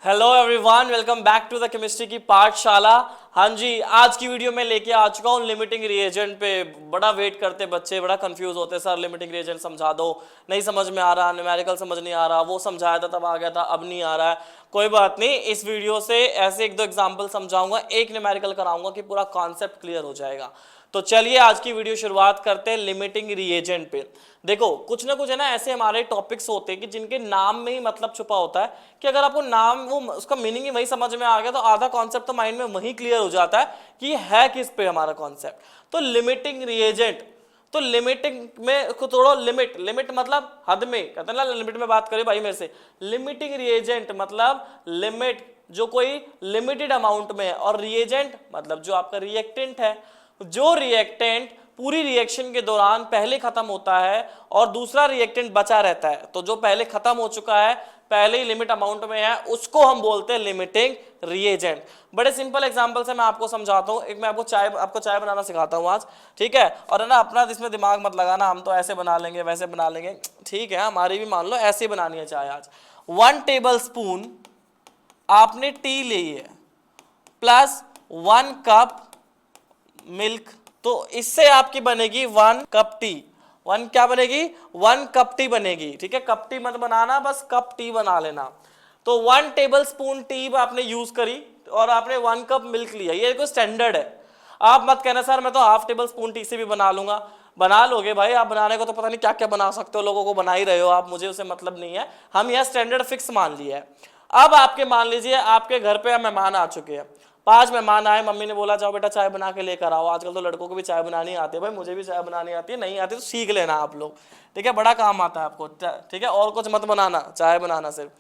Hello everyone, welcome back to the chemistry की पाठशाला। हाँ जी, आज की वीडियो में लेके आ चुका हूँ लिमिटिंग रिएजेंट पे। बड़ा वेट करते बच्चे, बड़ा कंफ्यूज होते, सर लिमिटिंग रिएजेंट समझा दो, नहीं समझ में आ रहा, न्यूमेरिकल समझ नहीं आ रहा, वो समझाया था तब आ गया था अब नहीं आ रहा है। कोई बात नहीं, इस वीडियो से ऐसे एक दो एग्जाम्पल समझाऊंगा, एक न्यूमेरिकल कराऊंगा कि पूरा कॉन्सेप्ट क्लियर हो जाएगा। तो चलिए आज की वीडियो शुरुआत करते हैं लिमिटिंग रिएजेंट पे। देखो कुछ ना कुछ है ना, ऐसे हमारे टॉपिक्स होते हैं कि जिनके नाम में ही मतलब छुपा होता है कि अगर आपको नाम वो उसका मीनिंग ही वही समझ में आ गया तो आधा कॉन्सेप्ट तो माइंड में वही क्लियर हो जाता है कि है किस पे हमारा कॉन्सेप्ट। तो लिमिटिंग रिएजेंट, तो लिमिटिंग में थोड़ा लिमिट मतलब हद में, कहते हैं ना लिमिट में बात करें भाई मेरे से। लिमिटिंग रिएजेंट मतलब लिमिट जो कोई लिमिटेड अमाउंट में है, और रिएजेंट मतलब जो आपका रिएक्टेंट है, जो रिएक्टेंट पूरी रिएक्शन के दौरान पहले खत्म होता है और दूसरा रिएक्टेंट बचा रहता है। तो जो पहले खत्म हो चुका है, पहले ही लिमिट अमाउंट में है, उसको हम बोलते हैं लिमिटिंग रिएजेंट। बड़े सिंपल एग्जांपल से मैं आपको समझाता हूं। एक मैं आपको चाय बनाना सिखाता हूं आज, ठीक है। और है ना, अपना इसमें दिमाग मत लगाना, हम तो ऐसे बना लेंगे वैसे बना लेंगे, ठीक है। हमारी भी मान लो ऐसे बनानी है चाय आज। 1 टेबल स्पून आपने टी ली है प्लस 1 कप मिल्क, तो इससे आपकी बनेगी 1 कप टी। 1 क्या बनेगी? 1 कप टी बनेगी, ठीक है। कप टी मत बनाना, बस कप टी बना लेना। तो 1 टेबल स्पून टी आपने यूज करी और आपने 1 कप मिल्क लिया, ये कोई स्टैंडर्ड है। आप मत कहना सर मैं तो हाफ टेबल स्पून टी से भी बना लूंगा। बना लोगे भाई, आप बनाने को तो पता नहीं क्या क्या बना सकते हो, लोगों को बना ही रहे हो आप, मुझे उसे मतलब नहीं है। हम यह स्टैंडर्ड फिक्स मान लिया है। अब आपके मान लीजिए आपके घर पे मेहमान आ चुके हैं, 5 मेहमान आए, मम्मी ने बोला जाओ बेटा चाय बना के लेकर आओ। आजकल तो लड़कों को भी चाय बनानी आती है भाई, मुझे भी चाय बनानी आती है, नहीं आती तो सीख लेना आप लोग, ठीक है। बड़ा काम आता है आपको, ठीक है। और कुछ मत बनाना, चाय बनाना सिर्फ।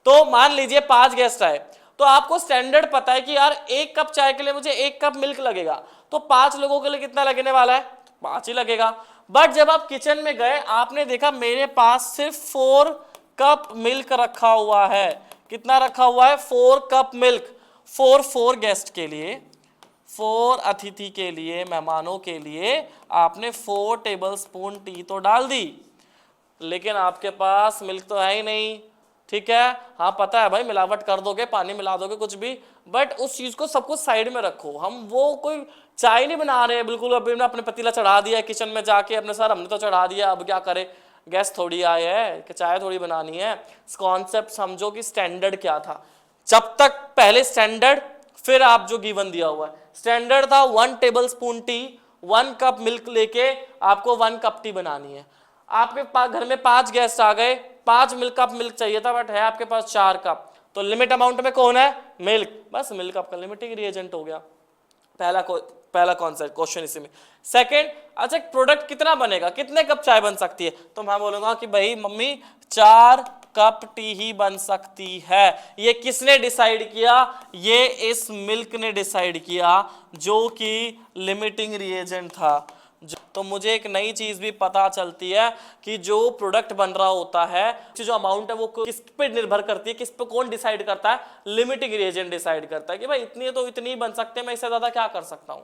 तो मान लीजिए 5 गेस्ट आए, तो आपको स्टैंडर्ड पता है कि यार 1 कप चाय के लिए मुझे 1 कप मिल्क लगेगा, तो 5 लोगों के लिए कितना लगने वाला है? 5 ही लगेगा। बट जब आप किचन में गए, आपने देखा मेरे पास सिर्फ 4 कप मिल्क रखा हुआ है। कितना रखा हुआ है? 4 कप मिल्क। 4 गेस्ट के लिए, 4 अतिथि के लिए, मेहमानों के लिए आपने 4 टेबल स्पून टी तो डाल दी, लेकिन आपके पास मिल्क तो है ही नहीं, ठीक है। हाँ पता है भाई, मिलावट कर दोगे, पानी मिला दोगे, कुछ भी, बट उस चीज को सब कुछ साइड में रखो। हम वो कोई चाय नहीं बना रहे हैं बिल्कुल। अभी अपने पतीला चढ़ा दिया किचन में जाके, अपने सर हमने तो चढ़ा दिया, अब क्या करे, गैस थोड़ी आए है कि चाय थोड़ी बनानी है। कॉन्सेप्ट समझो कि स्टैंडर्ड क्या था। जब तक पहले स्टैंडर्ड, फिर आप जो गिवन दिया हुआ है। स्टैंडर्ड था 1 table spoon T, 1 cup milk लेके आपको 1 कप टी बनानी है। आपके पास घर में 5 गेस्ट आ गए, 5 कप मिल्क चाहिए था, बट है आपके पास 4 कप, तो लिमिट अमाउंट में कौन है? मिल्क। बस मिल्क आपका लिमिटिंग रिएजेंट हो गया। पहला कॉन्सेप्ट क्वेश्चन इसी में। सेकंड, अच्छा प्रोडक्ट कितना बनेगा, कितने कप चाय बन सकती है? तो मैं बोलूंगा कि भाई मम्मी 4 कप टी ही बन सकती है। ये किसने डिसाइड किया? ये इस मिल्क ने डिसाइड किया, जो कि लिमिटिंग रिएजेंट था। तो मुझे एक नई चीज भी पता चलती है कि जो प्रोडक्ट बन रहा होता है, जो अमाउंट है वो किस पे निर्भर करती है, किस पे कौन डिसाइड करता है? लिमिटिंग रिएजेंट डिसाइड करता है कि भाई इतनी है तो इतनी बन सकते हैं, मैं इससे ज्यादा क्या कर सकता हूं।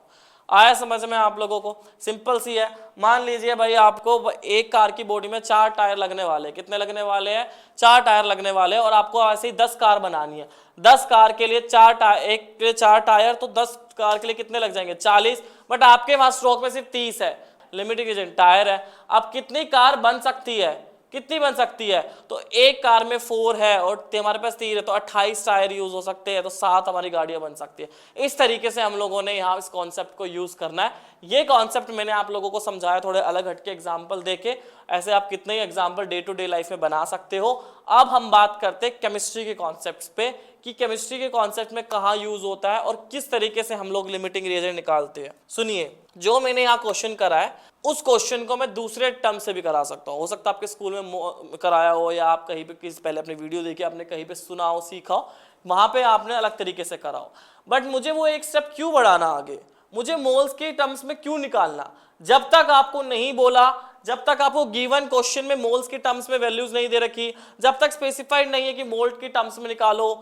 आया समझ में आप लोगों को? सिंपल सी है। मान लीजिए भाई आपको एक कार की बॉडी में 4 टायर लगने वाले, कितने लगने वाले हैं? 4 टायर लगने वाले, और आपको ऐसे ही 10 कार बनानी है। 10 कार के लिए 4 टायर, एक के लिए 4 टायर, तो 10 कार के लिए कितने लग जाएंगे? 40। बट आपके वहां स्ट्रोक में सिर्फ 30 है, लिमिटिंग रिएजेंट टायर है। अब कितनी कार बन सकती है? कितनी बन सकती है? तो एक कार में 4 है और हमारे पास 3 है, तो 28 टायर यूज हो सकते हैं, तो 7 हमारी गाड़ियां बन सकती है। इस तरीके से हम लोगों ने यहाँ इस कॉन्सेप्ट को यूज करना है। ये कॉन्सेप्ट मैंने आप लोगों को समझाया थोड़े अलग हटके एग्जाम्पल देके, ऐसे आप कितने ही example day to day life में बना सकते हो। अब हम बात करते हैं केमिस्ट्री के कॉन्सेप्ट पे कि केमिस्ट्री के कॉन्सेप्ट में कहाँ यूज होता है और किस तरीके से हम लोग लिमिटिंग रिएजेंट निकालते हैं। सुनिए, जो मैंने यहाँ क्वेश्चन करा है उस क्वेश्चन को मैं दूसरे टर्म से भी करा सकता हूँ। हो सकता है आपके स्कूल में कराया हो, या आप कहीं पे पहले अपने वीडियो देखिए, आपने कहीं पे सुना हो, सीखा हो, वहां पे आपने अलग तरीके से करा हो। बट मुझे वो एक स्टेप क्यों बढ़ाना आगे, मुझे मोल्स के टर्म्स में क्यों निकालना? जब तक आपको नहीं बोला, जब तक आपको गिवन क्वेश्चन में मोल्स की टर्म्स में वैल्यूज नहीं दे रखी, जब तक स्पेसिफाइड नहीं है कि मोल्ट की टर्म्स में निकालो,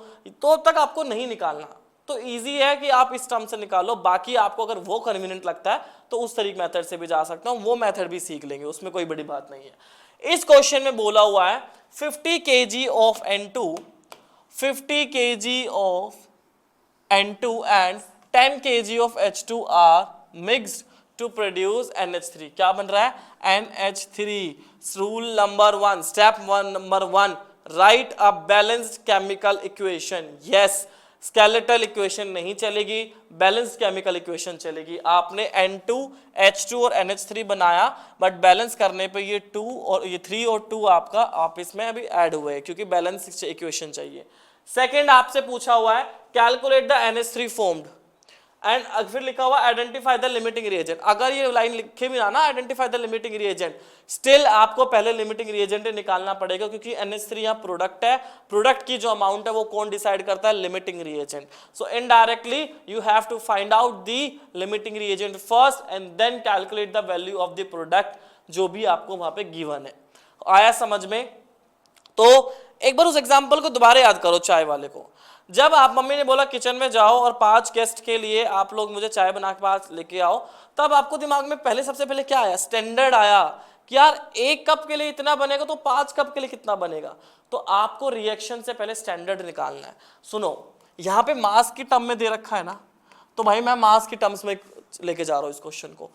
तो तक आपको नहीं निकालना। तो इजी है कि आप इस टर्म से निकालो। बाकी आपको अगर वो कन्वीनियंट लगता है तो उस तरीके मेथड से भी जा सकता हूं, वो मेथड भी सीख लेंगे, उसमें कोई बड़ी बात नहीं है। इस क्वेश्चन में बोला हुआ है 50 kg of N2 50 kg of N2 and 10 kg of H2 are mixed to produce NH3. क्या बन रहा है? NH3. Rule number 1, step 1 number 1, write a balanced chemical equation. Yes, skeletal equation नहीं चलेगी, बैलेंस केमिकल इक्वेशन चलेगी. आपने N2, H2 और NH3 बनाया, बट बैलेंस करने पे ये 2 और ये 3 और 2 आपका आपस में अभी ऐड हुए हैं, क्योंकि बैलेंस इक्वेशन चाहिए. सेकेंड आपसे पूछा हुआ है calculate the NH3 formed, and फिर लिखा हुआ आइडेंटिफाई द लिमिटिंग रिएजेंट. अगर ये लाइन लिखे भी ना identify the limiting reagent, still आपको पहले लिमिटिंग रिएजेंट निकालना पड़ेगा, क्योंकि NH3 यहाँ प्रोडक्ट है. प्रोडक्ट की जो अमाउंट है वो कौन डिसाइड करता है? Limiting reagent. So indirectly you have to find out the limiting reagent first and then calculate the value of the product जो भी आपको वहां पे गिवन है. आया समझ में? तो एक बार उस एग्जाम्पल को दोबारा याद करो चाय वाले को. जब आप मम्मी ने बोला किचन में जाओ और 5 गेस्ट के लिए आप लोग मुझे चाय बना के पास लेके आओ, तब आपको दिमाग में सबसे पहले क्या आया? स्टैंडर्ड आया कि यार 1 कप के लिए इतना बनेगा तो 5 कप के लिए कितना बनेगा. तो आपको रिएक्शन से पहले स्टैंडर्ड निकालना है. सुनो, यहाँ पे मास की टर्म में दे रखा है ना, तो भाई मैं मास की टर्म्स में लेके जा रहा हूँ इस क्वेश्चन को.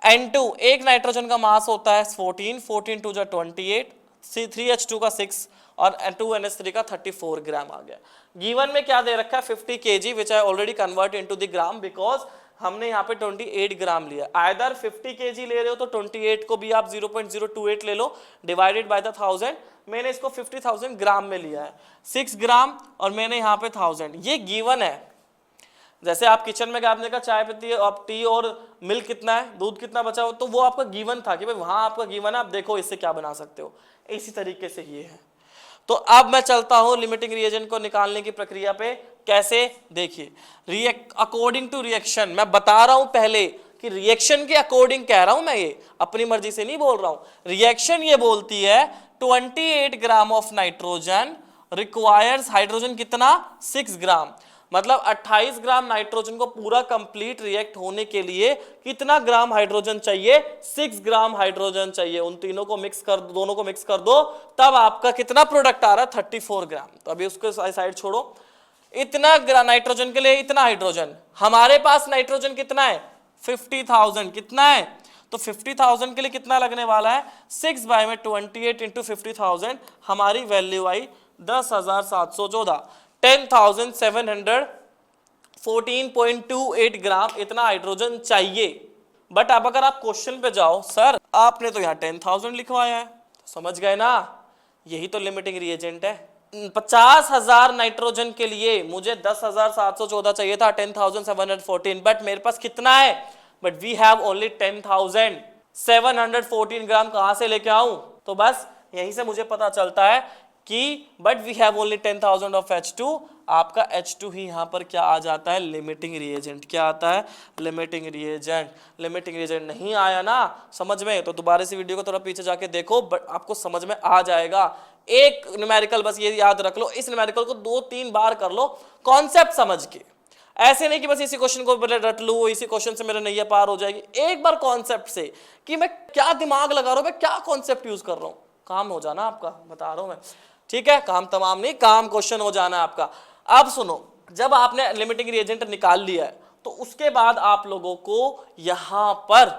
N2 एक नाइट्रोजन का मास होता है 14, 14 2 28, 3H2 का 6 और 2NH3 का 34 ग्राम आ गया. गिवन में क्या दे रखा है? 50 kg which I already convert into the gram, because हमने यहाँ पे 28 ग्राम लिया. आइदर 50 kg ले रहे हो तो 28 को भी आप 0.028 ले लो डिवाइडेड बाय द 1000. मैंने इसको 50,000 ग्राम में लिया है, 6 ग्राम और मैंने यहाँ पे 1000. ये गिवन है. जैसे आप किचन में आपने कहा चाय पीती है, आप टी और मिल्क कितना है, दूध कितना बचा हो, तो वो आपका गिवन था कि भाई वहां आपका गिवन है, आप देखो इससे क्या बना सकते हो. इसी तरीके से ये है. तो अब मैं चलता हूं लिमिटिंग रिएजेंट को निकालने की प्रक्रिया पे. कैसे? देखिए, अकॉर्डिंग टू रिएक्शन मैं बता रहा हूं पहले कि रिएक्शन के अकॉर्डिंग कह रहा हूं मैं, ये अपनी मर्जी से नहीं बोल रहा हूं. रिएक्शन ये बोलती है 28 gram of nitrogen requires hydrogen कितना? 6 ग्राम. मतलब 28 ग्राम नाइट्रोजन को पूरा कंप्लीट रिएक्ट होने के लिए कितना ग्राम हाइड्रोजन चाहिए? 6 ग्राम हाइड्रोजन चाहिए. उन तीनों को मिक्स कर दो, दोनों को मिक्स कर दो, तब आपका कितना प्रोडक्ट आ रहा है? 34 ग्राम. तो अभी उसको साइड छोड़ो. इतना नाइट्रोजन के लिए इतना हाइड्रोजन. हमारे पास नाइट्रोजन कितना है? 50,000. कितना है? तो 50,000 के लिए कितना लगने वाला है? 6 बाय में 28 इंटू 50,000. हमारी वैल्यू आई 10,714. 10,714.28 ग्राम इतना हाइड्रोजन चाहिए. बट अब अगर आप क्वेश्चन पे जाओ, सर आपने तो यहाँ 10,000 लिखवाया है, समझ गए ना? यही तो लिमिटिंग रिएजेंट है. 50,000 नाइट्रोजन के लिए मुझे 10,714 चाहिए था, 10,714. बट मेरे पास कितना है? बट वी हैव ओनली 10,714 ग्राम. कहां से लेके आऊं? तो बस यहीं से मुझे पता चलता है कि but we have only 10,000 of H2. आपका H2 ही यहाँ पर क्या आ जाता है? Limiting reagent. क्या आता है? Limiting reagent. लिमिटिंग रिएजेंट नहीं आया ना समझ में, तो दोबारा से वीडियो को थोड़ा पीछे जाके देखो, बट आपको समझ में आ जाएगा. एक न्यूमेरिकल बस ये याद रख लो, इस न्यूमेरिकल को 2-3 बार कर लो कॉन्सेप्ट समझ के. ऐसे नहीं कि बस इसी क्वेश्चन को रट लूं, इसी क्वेश्चन से मेरा नैया पार हो जाएगी. एक बार कॉन्सेप्ट से कि मैं क्या दिमाग लगा रहा हूं, मैं क्या कॉन्सेप्ट यूज कर रहा हूं, काम हो जाना आपका, बता रहा हूं मैं. ठीक है, काम तमाम नहीं, काम क्वेश्चन हो जाना आपका. अब सुनो, जब आपने लिमिटिंग रिएजेंट निकाल लिया है तो उसके बाद आप लोगों को यहां पर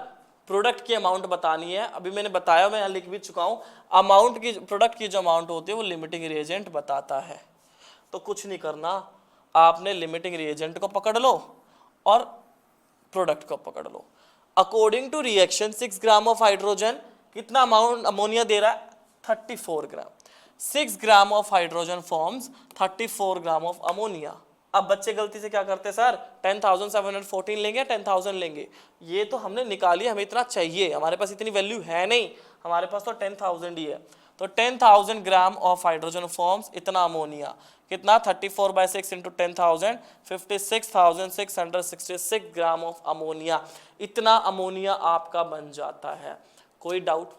प्रोडक्ट की अमाउंट बतानी है. अभी मैंने बताया, मैं यहां लिख भी चुका हूं, अमाउंट की, प्रोडक्ट की जो अमाउंट होती है वो लिमिटिंग रिएजेंट बताता है. तो कुछ नहीं करना, आपने लिमिटिंग रिएजेंट को पकड़ लो और प्रोडक्ट को पकड़ लो. According to reaction 6 gram of hydrogen कितना अमाउंट अमोनिया दे रहा है? 34 gram. 6 gram of hydrogen forms 34 gram of ammonia. अब बच्चे गलती से क्या करते हैं, सर 10,714 लेंगे, 10,000 लेंगे. ये तो हमने निकाली, हमें इतना चाहिए, हमारे पास इतनी वैल्यू है नहीं, हमारे पास तो 10,000 ही है. तो 10,000 ग्राम ऑफ हाइड्रोजन फॉर्म्स इतना अमोनिया. कितना? 34 by 6 into 10,000, 56,666 gram of ammonia. इतना अमोनिया आपका बन जाता है. कोई डाउट?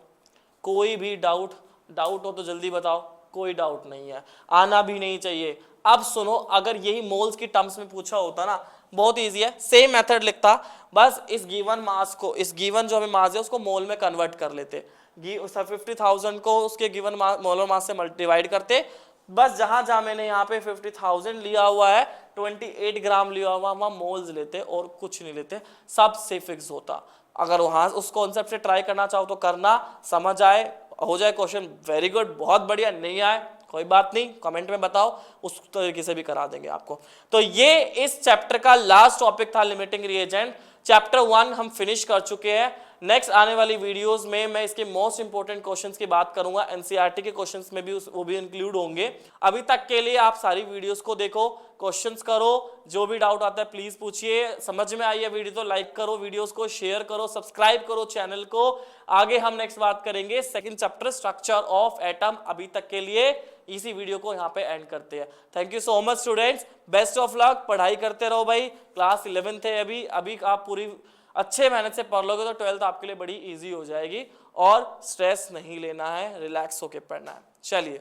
कोई भी डाउट हो तो जल्दी बताओ. कोई डाउट नहीं है, आना भी नहीं चाहिए. अब सुनो, अगर यही मोल्स की टर्म्स में पूछा होता ना, बहुत इजी है, सेम मेथड लिखता, बस इस गिवन मास को, इस गिवन जो हमें मास है उसको मोल में कन्वर्ट कर लेते. 50,000 को उसके गिवन मोलर मास से डिवाइड करते बस जहां जहां मैंने यहाँ पे 50,000 लिया हुआ है, 28 ग्राम लिया हुआ, वहां मोल्स लेते और कुछ नहीं लेते, सब से फिक्स होता। अगर वहां उस कॉन्सेप्ट से ट्राई करना चाहो तो करना, समझ आए हो जाए क्वेश्चन, वेरी गुड, बहुत बढ़िया, नहीं आए कोई बात नहीं, कमेंट में बताओ, उस तरीके से भी करा देंगे आपको। तो ये इस चैप्टर का लास्ट टॉपिक था, लिमिटिंग रिएजेंट। चैप्टर 1 हम फिनिश कर चुके हैं। नेक्स्ट आने वाली वीडियोस में मैं इसके मोस्ट इंपोर्टेंट क्वेश्चंस की बात करूंगा, एनसीईआरटी के क्वेश्चंस में भी वो भी इंक्लूड होंगे। अभी तक के लिए आप सारी वीडियोस को देखो, क्वेश्चंस करो, जो भी डाउट आता है प्लीज पूछिए। समझ में आई है वीडियो तो लाइक करो, वीडियोस को शेयर करो, सब्सक्राइब करो चैनल को। आगे हम नेक्स्ट बात करेंगे second chapter, structure of atom. अभी तक के लिए इसी वीडियो को यहाँ पे एंड करते हैं। Thank you so much students, best of luck, पढ़ाई करते रहो भाई। क्लास 11th है अभी, अभी आप पूरी अच्छे मेहनत से पढ़ लोगे तो 12th आपके लिए बड़ी इजी हो जाएगी। और स्ट्रेस नहीं लेना है, रिलैक्स होके पढ़ना है। चलिए।